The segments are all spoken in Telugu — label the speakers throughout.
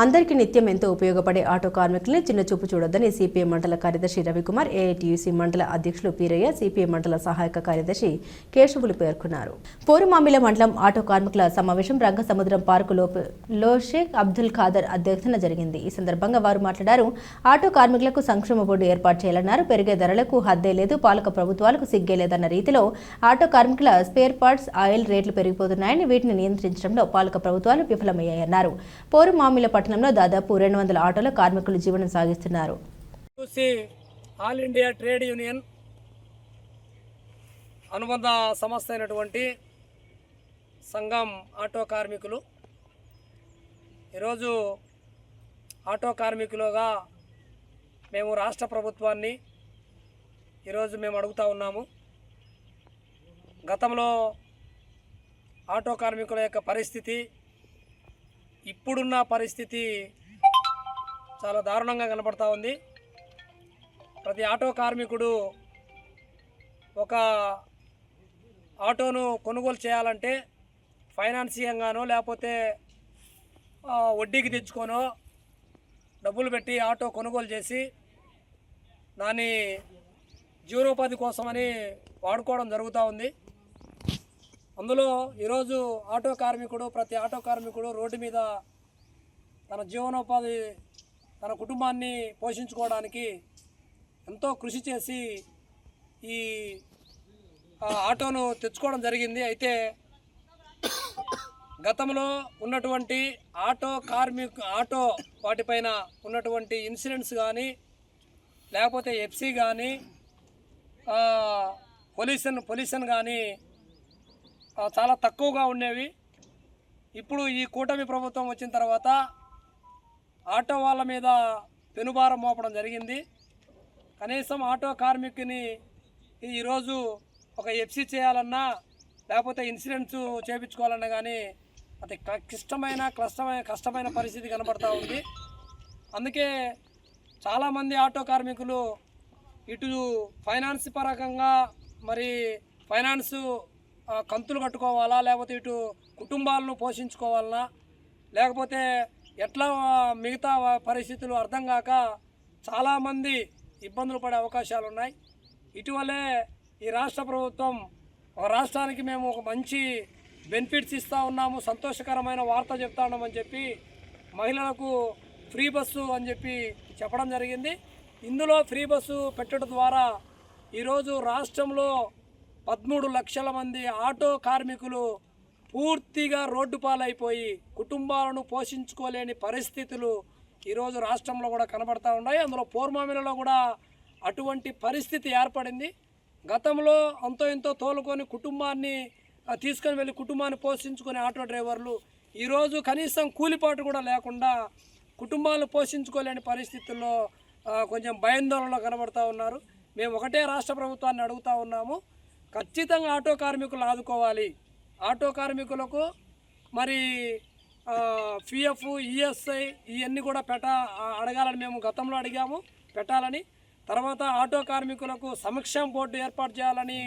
Speaker 1: అందరికీ నిత్యం ఎంతో ఉపయోగపడే ఆటో కార్మికుల్ని చిన్నచూపు చూడొద్దని సిపిఎం మండల కార్యదర్శి రవికుమార్, ఏఐటీయూసీ మండల అధ్యక్షులు పీరయ్య, సిపిఎం మండల సహాయక కార్యదర్శి కేశవులు పేర్కొన్నారు. పోరుమామిల మండలం ఆటో కార్మికుల సమావేశం రంగసముద్రం పార్కులో షేక్ అబ్దుల్ ఖాదర్ అధ్యక్షతన జరిగింది. ఈ సందర్భంగా వారు మాట్లాడారు. ఆటో కార్మికులకు సంక్షేమ బోర్డు ఏర్పాటు చేయాలన్నారు. పెరిగే ధరలకు హద్దే లేదు, పాలక ప్రభుత్వాలకు సిగ్గే లేదన్న రీతిలో ఆటో కార్మికుల స్పేర్ పార్ట్స్, ఆయిల్ రేట్లు పెరిగిపోతున్నాయని, వీటిని నియంత్రించడంలో పాలక ప్రభుత్వాలు విఫలమయ్యాయన్నారు. పోరుమామిల పట్టణంలో దాదాపు 200 ఆటోల కార్మికులు జీవనం సాగిస్తున్నారు.
Speaker 2: ఆల్ ఇండియా ట్రేడ్ యూనియన్ అనుబంధ సంస్థ అయినటువంటి సంఘం ఆటో కార్మికులు ఈరోజు ఆటో కార్మికులుగా మేము రాష్ట్ర ప్రభుత్వాన్ని ఈరోజు మేము అడుగుతూ ఉన్నాము. గతంలో ఆటో కార్మికుల యొక్క పరిస్థితి, ఇప్పుడున్న పరిస్థితి చాలా దారుణంగా కనపడతా ఉంది. ప్రతి ఆటో కార్మికుడు ఒక ఆటోను కొనుగోలు చేయాలంటే ఫైనాన్సియంగానో లేకపోతే వడ్డీకి తెచ్చుకోనో డబ్బులు పెట్టి ఆటో కొనుగోలు చేసి దాన్ని జీవనోపాధి కోసమని వాడుకోవడం జరుగుతూ ఉంది. అందులో ఈరోజు ప్రతి ఆటో కార్మికుడు రోడ్డు మీద తన జీవనోపాధి, తన కుటుంబాన్ని పోషించుకోవడానికి ఎంతో కృషి చేసి ఈ ఆటోను తెచ్చుకోవడం జరిగింది. అయితే గతంలో ఉన్నటువంటి ఆటో వాటిపైన ఉన్నటువంటి ఇన్సూరెన్స్ కానీ లేకపోతే ఎఫ్సి కానీ పొల్యూషన్ కానీ చాలా తక్కువగా ఉండేవి. ఇప్పుడు ఈ కూటమి ప్రభుత్వం వచ్చిన తర్వాత ఆటో వాళ్ళ మీద పెనుభారం మోపడం జరిగింది. కనీసం ఆటో కార్మికుని ఈరోజు ఒక ఎఫ్సి చేయాలన్నా లేకపోతే ఇన్సూరెన్స్ చేయించుకోవాలన్నా కానీ అది కష్టమైన పరిస్థితి కనబడతా ఉంది. అందుకే చాలామంది ఆటో కార్మికులు ఇటు ఫైనాన్స్ పరంగా ఫైనాన్స్ కంతులు కట్టుకోవాలా, లేకపోతే ఇటు కుటుంబాలను పోషించుకోవాలన్నా, లేకపోతే ఎట్లా మిగతా పరిస్థితులు అర్థం కాక చాలామంది ఇబ్బందులు పడే అవకాశాలు ఉన్నాయి. ఇటీవలే ఈ రాష్ట్ర ప్రభుత్వం ఒక రాష్ట్రానికి మేము ఒక మంచి బెనిఫిట్స్ ఇస్తూ ఉన్నాము, సంతోషకరమైన వార్త చెప్తా ఉన్నామని చెప్పి మహిళలకు ఫ్రీ బస్సు అని చెప్పి చెప్పడం జరిగింది. ఇందులో ఫ్రీ బస్సు పెట్టడం ద్వారా ఈరోజు రాష్ట్రంలో 13 లక్షల మంది ఆటో కార్మికులు పూర్తిగా రోడ్డు పాలైపోయి కుటుంబాలను పోషించుకోలేని పరిస్థితులు ఈరోజు రాష్ట్రంలో కూడా కనబడతా ఉన్నాయి. అందులో పోరుమామిలలో కూడా అటువంటి పరిస్థితి ఏర్పడింది. గతంలో అంతో ఎంతో తోలుకొని కుటుంబాన్ని తీసుకొని వెళ్ళి కుటుంబాన్ని పోషించుకునే ఆటో డ్రైవర్లు ఈరోజు కనీసం కూలిపాటు కూడా లేకుండా కుటుంబాలను పోషించుకోలేని పరిస్థితుల్లో కొంచెం భయాందోళనలో కనబడతా ఉన్నారు. మేము ఒకటే రాష్ట్ర ప్రభుత్వాన్ని అడుగుతూ ఉన్నాము, ఖచ్చితంగా ఆటో కార్మికులు ఆదుకోవాలి. ఆటో కార్మికులకు పిఎఫ్, ఈఎస్ఐ ఇవన్నీ కూడా అడగాలని మేము గతంలో అడిగాము, పెట్టాలని. తర్వాత ఆటో కార్మికులకు సంక్షేమ బోర్డు ఏర్పాటు చేయాలని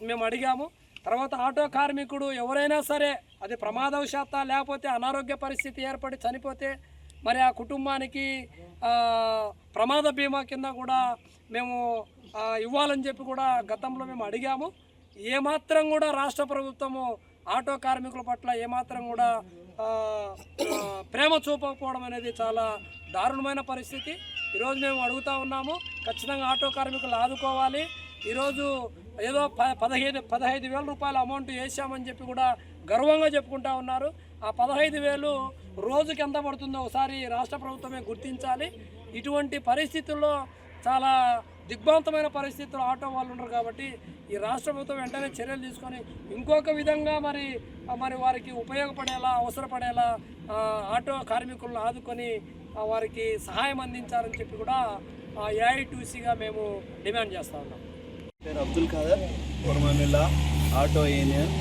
Speaker 2: మేము అడిగాము. తర్వాత ఆటో కార్మికుడు ఎవరైనా సరే అది ప్రమాదవశాత్తు లేకపోతే అనారోగ్య పరిస్థితి ఏర్పడి చనిపోతే ఆ కుటుంబానికి ప్రమాద బీమా కింద కూడా మేము ఇవ్వాలని చెప్పి కూడా గతంలో మేము అడిగాము. ఏమాత్రం కూడా రాష్ట్ర ప్రభుత్వము ఆటో కార్మికుల పట్ల ఏమాత్రం కూడా ప్రేమ చూపకపోవడం అనేది చాలా దారుణమైన పరిస్థితి. ఈరోజు మేము అడుగుతూ ఉన్నాము, ఖచ్చితంగా ఆటో కార్మికులు ఆదుకోవాలి. ఈరోజు ఏదో 15,000 రూపాయల అమౌంట్ వేసామని చెప్పి కూడా గర్వంగా చెప్పుకుంటా ఉన్నారు. ఆ 15,000 రోజుకి ఎంత పడుతుందో ఒకసారి రాష్ట్ర ప్రభుత్వమే గుర్తించాలి. ఇటువంటి పరిస్థితుల్లో చాలా దిగ్భ్రాంతమైన పరిస్థితుల్లో ఆటో వాళ్ళు ఉన్నారు. కాబట్టి ఈ రాష్ట్ర ప్రభుత్వం వెంటనే చర్యలు తీసుకొని ఇంకొక విధంగా వారికి ఉపయోగపడేలా, అవసరపడేలా ఆటో కార్మికులను ఆదుకొని వారికి సహాయం అందించాలని చెప్పి కూడా ఏఐటీయూసీగా మేము డిమాండ్ చేస్తూ ఉన్నాం.
Speaker 3: పేరు అబ్దుల్ ఖాదర్, పోరుమామిల ఆటో యూనియన్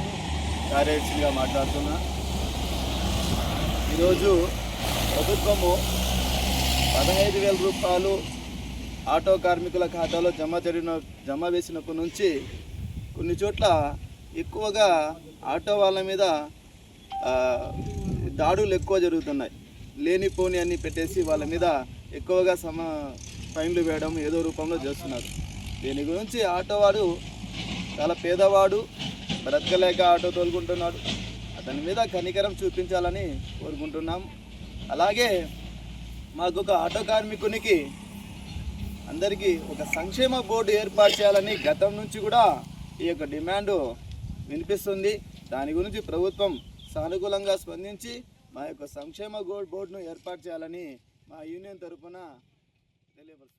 Speaker 3: కార్యదర్శిగా మాట్లాడుతున్నా. ఈరోజు ప్రభుత్వము 15,000 రూపాయలు ఆటో కార్మికుల ఖాతాలో జమ వేసినప్పటి నుంచి కొన్ని చోట్ల ఎక్కువగా ఆటో వాళ్ళ మీద దాడులు ఎక్కువ జరుగుతున్నాయి. లేనిపోని అన్ని పెట్టేసి వాళ్ళ మీద ఎక్కువగా ఫైన్లు వేయడం ఏదో రూపంలో చేస్తున్నారు. దీని గురించి ఆటో వాడు చాలా పేదవాడు, బ్రతకలేక ఆటో తోలుకుంటున్నాడు. అతని మీద కనికరం చూపించాలని కోరుకుంటున్నాం. అలాగే మాకు ఒక ఆటో కార్మికునికి అందరికీ ఒక సంక్షేమ బోర్డు ఏర్పాటు చేయాలని గతం నుంచి కూడా ఈ యొక్క డిమాండ్ వినిపిస్తుంది. దాని గురించి ప్రభుత్వం సానుకూలంగా స్పందించి మా యొక్క సంక్షేమ బోర్డును ఏర్పాటు చేయాలని మా యూనియన్ తరఫున తెలియపరుస్తున్నాం.